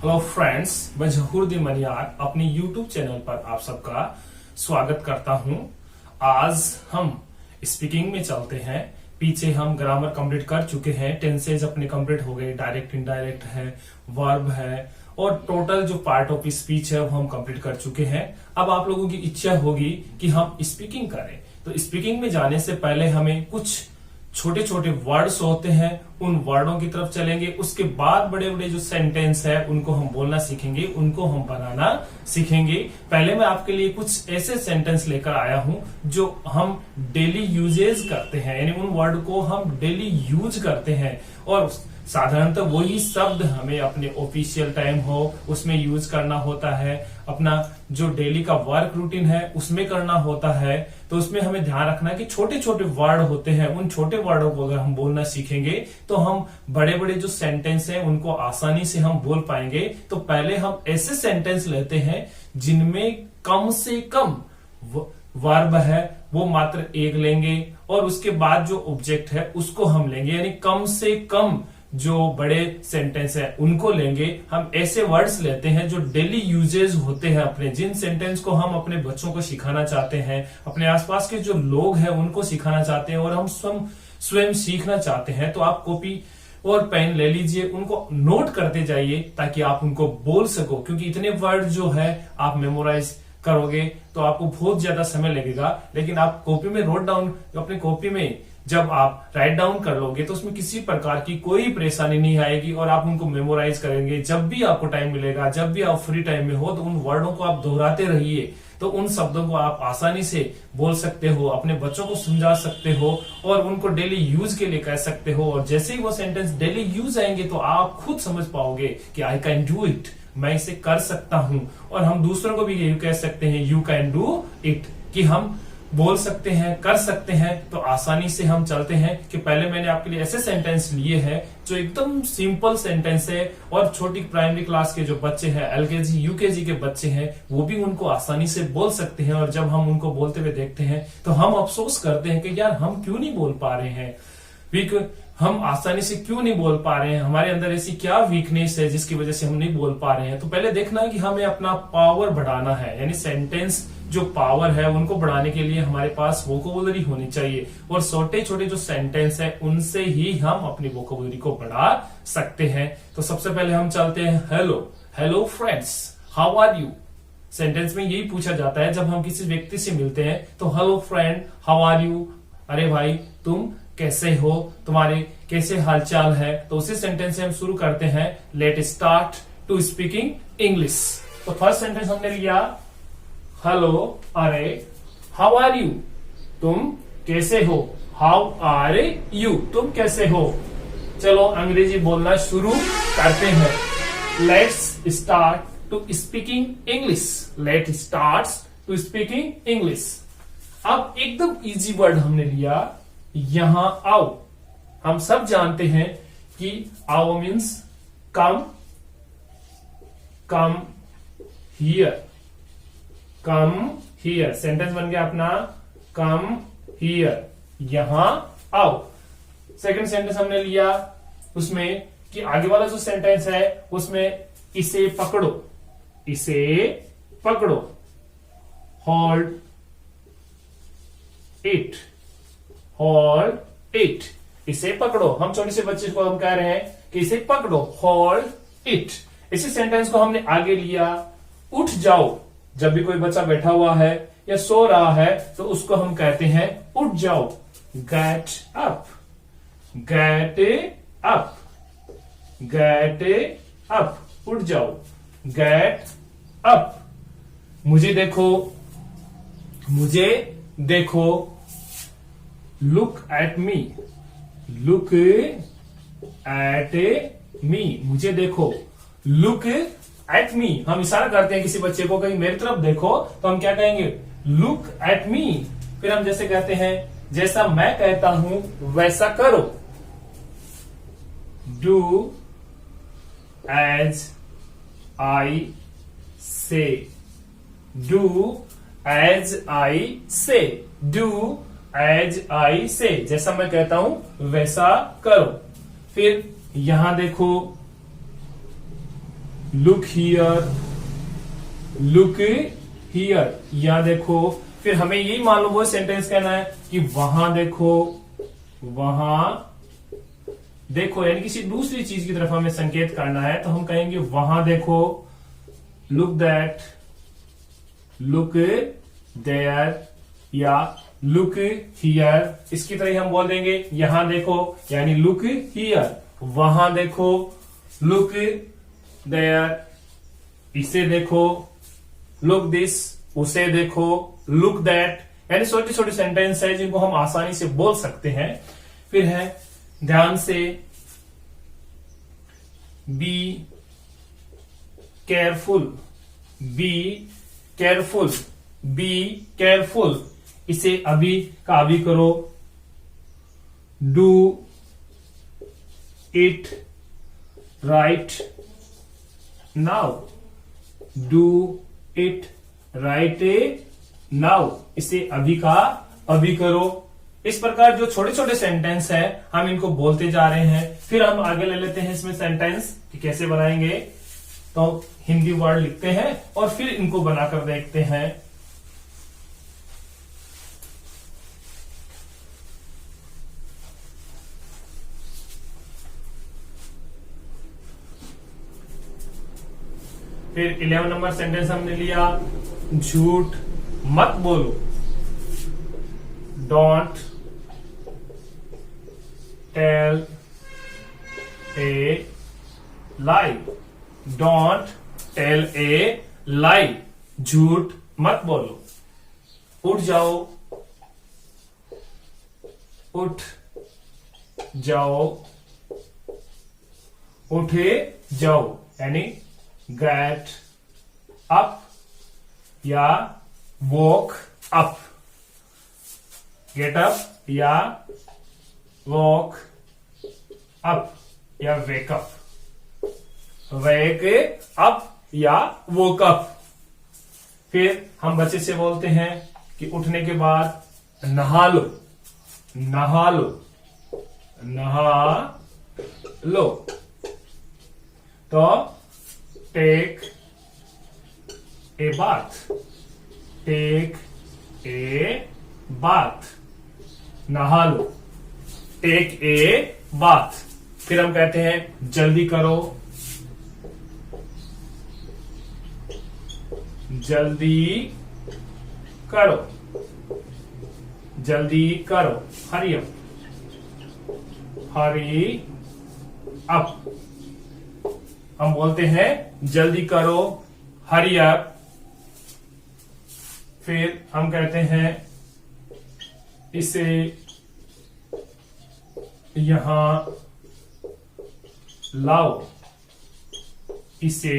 Hello friends, मैं जहूरुद्दीन मनियार अपने YouTube channel पर आप सबका स्वागत करता हूं। आज हम स्पीकिंग में चलते हैं। पीछे हम ग्रामर कंप्लीट कर चुके हैं, टेंसेज अपने कंप्लीट हो गए, डायरेक्ट इनडायरेक्ट है, वर्ब है और टोटल जो पार्ट ऑफ स्पीच है वो हम कंप्लीट कर चुके हैं। अब आप लोगों की इच्छा होगी कि हम स्पीकिंग करें, तो स्पीकिंग में जाने से पहले हमें कुछ छोटे छोटे वर्ड्स होते हैं, उन वर्डों की तरफ चलेंगे। उसके बाद बड़े बड़े जो सेंटेंस है उनको हम बोलना सीखेंगे, उनको हम बनाना सीखेंगे। पहले मैं आपके लिए कुछ ऐसे सेंटेंस लेकर आया हूं जो हम डेली यूजेज करते हैं, यानी उन वर्ड को हम डेली यूज करते हैं और साधारणतः वही शब्द हमें अपने ऑफिशियल टाइम हो उसमें यूज करना होता है, अपना जो डेली का वर्क रूटीन है उसमें करना होता है। तो उसमें हमें ध्यान रखना है कि छोटे छोटे वर्ड होते हैं, उन छोटे वर्डों को अगर हम बोलना सीखेंगे तो हम बड़े बड़े जो सेंटेंस हैं उनको आसानी से हम बोल पाएंगे। तो पहले हम ऐसे सेंटेंस लेते हैं जिनमें कम से कम वर्ब है वो मात्र एक लेंगे और उसके बाद जो ऑब्जेक्ट है उसको हम लेंगे, यानी कम से कम जो बड़े सेंटेंस है उनको लेंगे। हम ऐसे वर्ड्स लेते हैं जो डेली यूजेज होते हैं अपने, जिन सेंटेंस को हम अपने बच्चों को सिखाना चाहते हैं, अपने आसपास के जो लोग हैं उनको सिखाना चाहते हैं और हम स्वयं सीखना चाहते हैं। तो आप कॉपी और पेन ले लीजिए, उनको नोट करते जाइए ताकि आप उनको बोल सको, क्योंकि इतने वर्ड जो है आप मेमोराइज करोगे तो आपको बहुत ज्यादा समय लगेगा। लेकिन आप कॉपी में नोट डाउन, अपनी कॉपी में जब आप राइट डाउन कर लोगे तो उसमें किसी प्रकार की कोई परेशानी नहीं आएगी और आप उनको मेमोराइज करेंगे। जब भी आपको टाइम मिलेगा, जब भी आप फ्री टाइम में हो, तो उन वर्डों को आप दोहराते रहिए, तो उन शब्दों को आप आसानी से बोल सकते हो, अपने बच्चों को समझा सकते हो और उनको डेली यूज के लिए कह सकते हो। और जैसे ही वो सेंटेंस डेली यूज आएंगे तो आप खुद समझ पाओगे कि आई कैन डू इट, मैं इसे कर सकता हूं। और हम दूसरों को भी यही कह सकते हैं, यू कैन डू इट, कि हम बोल सकते हैं, कर सकते हैं। तो आसानी से हम चलते हैं कि पहले मैंने आपके लिए ऐसे सेंटेंस लिए हैं जो एकदम सिंपल सेंटेंस है और छोटी प्राइमरी क्लास के जो बच्चे हैं, एलकेजी यूकेजी के बच्चे हैं, वो भी उनको आसानी से बोल सकते हैं। और जब हम उनको बोलते हुए देखते हैं तो हम अफसोस करते हैं कि यार हम क्यों नहीं बोल पा रहे हैं, हम आसानी से क्यों नहीं बोल पा रहे हैं, हमारे अंदर ऐसी क्या वीकनेस है जिसकी वजह से हम नहीं बोल पा रहे हैं। तो पहले देखना है कि हमें अपना पावर बढ़ाना है, यानी सेंटेंस जो पावर है उनको बढ़ाने के लिए हमारे पास वोकैबुलरी होनी चाहिए और छोटे छोटे जो सेंटेंस है उनसे ही हम अपनी वोकैबुलरी को बढ़ा सकते हैं। तो सबसे पहले हम चलते हैं hello. Hello friends, how are you. Sentence में यही पूछा जाता है जब हम किसी व्यक्ति से मिलते हैं, तो hello friend, how are you, अरे भाई तुम कैसे हो, तुम्हारे कैसे हालचाल है। तो उसी सेंटेंस से हम शुरू करते हैं, let start to speaking English. तो फर्स्ट सेंटेंस हमने लिया हेलो, अरे, हाउ आर यू, तुम कैसे हो, हाउ आर यू, तुम कैसे हो। चलो अंग्रेजी बोलना शुरू करते हैं। Let's start to speaking English. Let start to speaking English. अब एकदम इजी वर्ड हमने लिया, यहां आओ। हम सब जानते हैं कि आओ means come, come here, come here. Sentence बन गया अपना कम हियर, यहां आओ। सेकंड सेंटेंस हमने लिया उसमें कि आगे वाला जो सेंटेंस है उसमें इसे पकड़ो, इसे पकड़ो, होल्ड इट, होल्ड इट, इसे पकड़ो। हम छोटे से बच्चे को हम कह रहे हैं कि इसे पकड़ो, होल्ड इट। इसी सेंटेंस को हमने आगे लिया, उठ जाओ। जब भी कोई बच्चा बैठा हुआ है या सो रहा है तो उसको हम कहते हैं उठ जाओ, get up, get up, get up, उठ जाओ, गेट अप। मुझे देखो, मुझे देखो, look at me, look at me, मुझे देखो, लुक एट मी। हम इशारा करते हैं किसी बच्चे को कहीं मेरी तरफ देखो तो हम क्या कहेंगे, लुक एट मी। फिर हम जैसे कहते हैं जैसा मैं कहता हूं वैसा करो, डू एज आई से, डू एज आई से, डू एज आई से, जैसा मैं कहता हूं वैसा करो। फिर यहां देखो, लुक हियर, लुक हियर, यहां देखो। फिर हमें यही मालूम हो सेंटेंस कहना है कि वहां देखो, वहां देखो, यानी किसी दूसरी चीज की तरफ हमें संकेत करना है, तो हम कहेंगे वहां देखो, लुक दैट, लुक देयर, या लुक हियर। इसकी तरह हम बोल देंगे यहां देखो, यानी लुक हियर, वहां देखो, लुक देयर, इसे देखो, लुक दिस, उसे देखो, लुक दैट। यानी छोटी छोटी सेंटेंस है जिनको हम आसानी से बोल सकते हैं। फिर है ध्यान से, be careful, be careful, be careful, इसे अभी का अभी करो, do it right now, do it right now, इसे अभी का अभी करो। इस प्रकार जो छोटे छोटे सेंटेंस है हम इनको बोलते जा रहे हैं। फिर हम आगे ले लेते हैं इसमें सेंटेंस कि कैसे बनाएंगे। तो हिंदी वर्ड लिखते हैं और फिर इनको बनाकर देखते हैं। फिर 11 नंबर सेंटेंस हमने लिया, झूठ मत बोलो, don't tell a lie, don't tell a lie, झूठ मत बोलो। उठ जाओ, उठ जाओ, उठे जाओ, यानी गेट अप या वॉक अप, गेट अप या वॉक अप या वेक अप, वेक अप या वोक अप। फिर हम बच्चे से बोलते हैं कि उठने के बाद नहा लो, नहा लो, नहा लो। तो take a bath, take a bath, नहा लो, टेक ए बाथ। फिर हम कहते हैं जल्दी करो, जल्दी करो, जल्दी करो, हरी अप, हरी अप। हम बोलते हैं जल्दी करो, हरी अप। फिर हम कहते हैं इसे यहां लाओ, इसे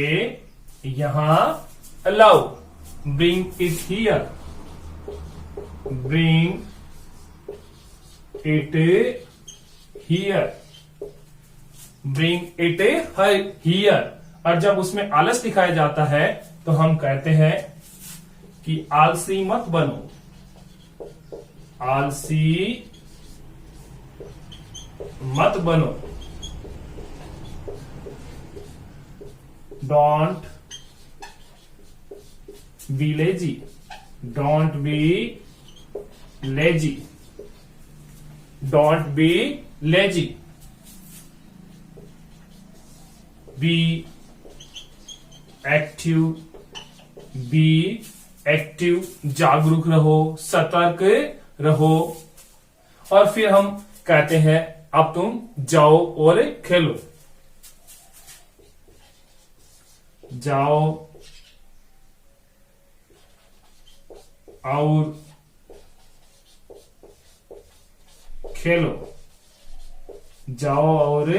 यहां लाओ, bring it here, bring it here, bring it here. और जब उसमें आलस दिखाया जाता है तो हम कहते हैं कि आलसी मत बनो, आलसी मत बनो, don't be lazy, don't be lazy, don't be lazy. Be active, be active, जागरूक रहो, सतर्क रहो। और फिर हम कहते हैं अब तुम जाओ और खेलो, जाओ और खेलो, जाओ और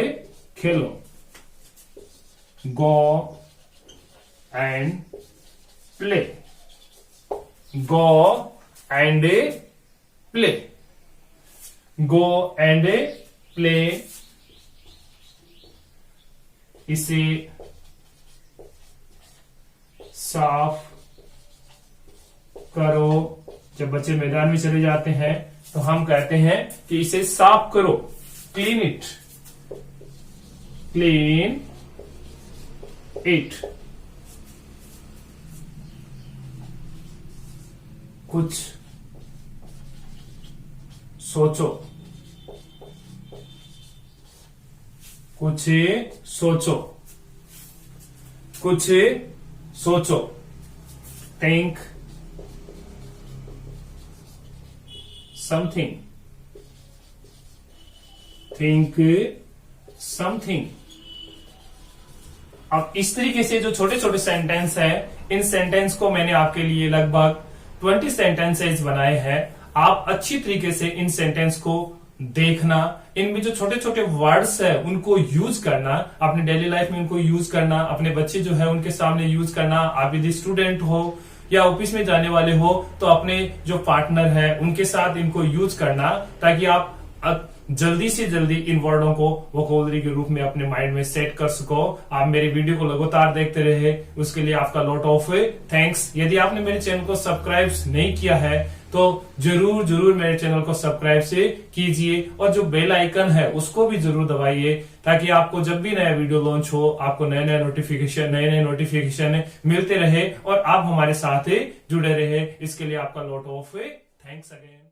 खेलो। Go and play, go and play, go and play. इसे साफ करो। जब बच्चे मैदान में चले जाते हैं तो हम कहते हैं कि इसे साफ करो, क्लीन इट, क्लीन 8 कुछ सोचो, कुछ सोचो, कुछ सोचो। Think something, think something. अब इस तरीके से जो छोटे छोटे सेंटेंस है, इन सेंटेंस को मैंने आपके लिए लगभग 20 सेंटेंसेस बनाए हैं। आप अच्छी तरीके से इन सेंटेंस को देखना, इनमें जो छोटे छोटे वर्ड्स है उनको यूज करना, अपने डेली लाइफ में उनको यूज करना, अपने बच्चे जो है उनके सामने यूज करना। आप यदि स्टूडेंट हो या ऑफिस में जाने वाले हो तो अपने जो पार्टनर है उनके साथ इनको यूज करना, ताकि आप जल्दी से जल्दी इन वर्डों को वोकैबुलरी के रूप में अपने माइंड में सेट कर सको। आप मेरे वीडियो को लगातार देखते रहे, उसके लिए आपका लॉट ऑफ थैंक्स। यदि आपने मेरे चैनल को सब्सक्राइब नहीं किया है तो जरूर जरूर मेरे चैनल को सब्सक्राइब से कीजिए, और जो बेल आइकन है उसको भी जरूर दबाइए, ताकि आपको जब भी नया वीडियो लॉन्च हो आपको नए नए नोटिफिकेशन मिलते रहे और आप हमारे साथ जुड़े रहे। इसके लिए आपका लॉट ऑफ थैंक्स अगेन।